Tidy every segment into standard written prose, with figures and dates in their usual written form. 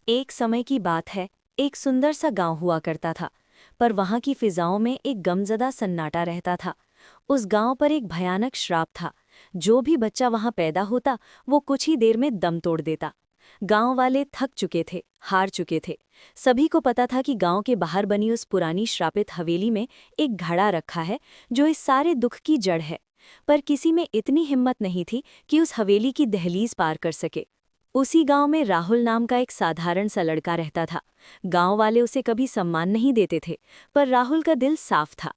एक समय की बात है। एक सुंदर सा गांव हुआ करता था, पर वहां की फिजाओं में एक गमज़दा सन्नाटा रहता था। उस गांव पर एक भयानक श्राप था। जो भी बच्चा वहां पैदा होता, वो कुछ ही देर में दम तोड़ देता। गांव वाले थक चुके थे, हार चुके थे। सभी को पता था कि गांव के बाहर बनी उस पुरानी श्रापित हवेली में एक घड़ा रखा है, जो इस सारे दुख की जड़ है। पर किसी में इतनी हिम्मत नहीं थी कि उस हवेली की दहलीज पार कर सके। उसी गांव में राहुल नाम का एक साधारण सा लड़का रहता था। गांव वाले उसे कभी सम्मान नहीं देते थे, पर राहुल का दिल साफ था।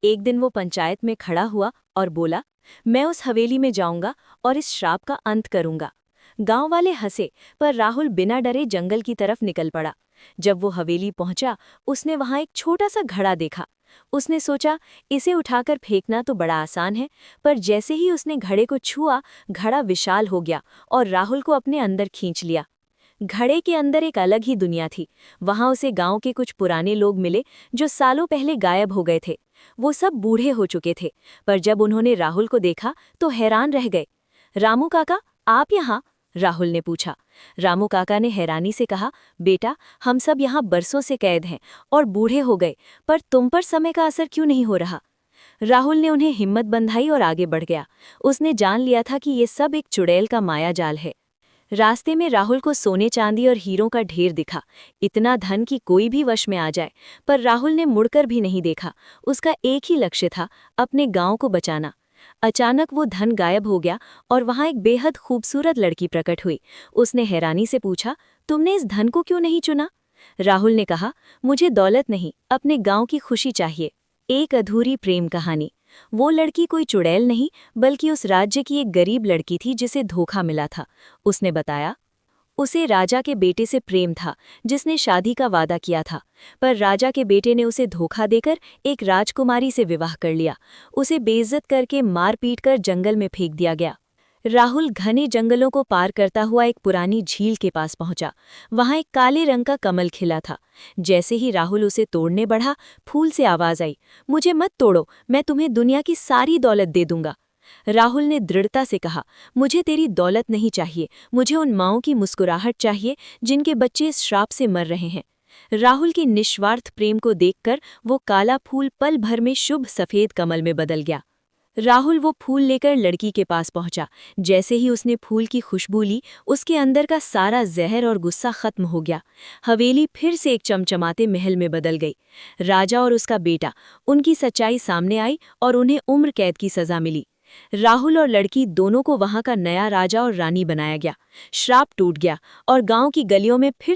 एक दिन वो पंचायत में खड़ा हुआ और बोला, मैं उस हवेली में जाऊंगा और इस श्राप का अंत करूंगा। गांव वाले हंसे, पर राहुल बिना डरे जंगल की तरफ निकल पड़ा। जब वो हवेली पहुंचा, उसने वहां एक छोटा सा घड़ा देखा। उसने सोचा, इसे उठाकर फेंकना तो बड़ा आसान है। पर जैसे ही उसने घड़े को छुआ, घड़ा विशाल हो गया और राहुल को अपने अंदर खींच लिया। घड़े के अंदर एक अलग ही दुनिया थी। वहां उसे गांव के कुछ पुराने लोग मिले, जो सालों पहले गायब हो गए थे। वो सब बूढ़े हो चुके थे, पर जब उन्होंने राहुल को देखा तो हैरान रह गए। रामू काका, आप यहाँ? राहुल ने पूछा। रामू काका ने हैरानी से कहा, बेटा, हम सब यहाँ बरसों से कैद हैं और बूढ़े हो गए, पर तुम पर समय का असर क्यों नहीं हो रहा? राहुल ने उन्हें हिम्मत बंधाई और आगे बढ़ गया। उसने जान लिया था कि ये सब एक चुड़ैल का माया जाल है। रास्ते में राहुल को सोने चांदी और हीरों का ढेर दिखा, इतना धन कि कोई भी वश में आ जाए। पर राहुल ने मुड़कर भी नहीं देखा। उसका एक ही लक्ष्य था, अपने गांव को बचाना। अचानक वो धन गायब हो गया और वहां एक बेहद खूबसूरत लड़की प्रकट हुई। उसने हैरानी से पूछा, तुमने इस धन को क्यों नहीं चुना? राहुल ने कहा, मुझे दौलत नहीं, अपने गांव की खुशी चाहिए। एक अधूरी प्रेम कहानी। वो लड़की कोई चुड़ैल नहीं, बल्कि उस राज्य की एक गरीब लड़की थी जिसे धोखा मिला था। उसने बताया, उसे राजा के बेटे से प्रेम था, जिसने शादी का वादा किया था। पर राजा के बेटे ने उसे धोखा देकर एक राजकुमारी से विवाह कर लिया। उसे बेइज्जत करके मार पीट कर जंगल में फेंक दिया गया। राहुल घने जंगलों को पार करता हुआ एक पुरानी झील के पास पहुंचा। वहां एक काले रंग का कमल खिला था। जैसे ही राहुल उसे तोड़ने बढ़ा, फूल से आवाज आई, मुझे मत तोड़ो, मैं तुम्हें दुनिया की सारी दौलत दे दूंगा। राहुल ने दृढ़ता से कहा, मुझे तेरी दौलत नहीं चाहिए, मुझे उन माँओं की मुस्कुराहट चाहिए जिनके बच्चे इस श्राप से मर रहे हैं। राहुल के निस्वार्थ प्रेम को देखकर वो काला फूल पल भर में शुभ सफेद कमल में बदल गया। राहुल वो फूल लेकर लड़की के पास पहुंचा। जैसे ही उसने फूल की खुशबू ली, उसके अंदर का सारा जहर और गुस्सा खत्म हो गया। हवेली फिर से एक चमचमाते महल में बदल गई। राजा और उसका बेटा, उनकी सच्चाई सामने आई और उन्हें उम्र कैद की सजा मिली। राहुल और लड़की दोनों को वहां का नया राजा और रानी बनाया गया। श्राप टूट गया और गांव की गलियों में फिर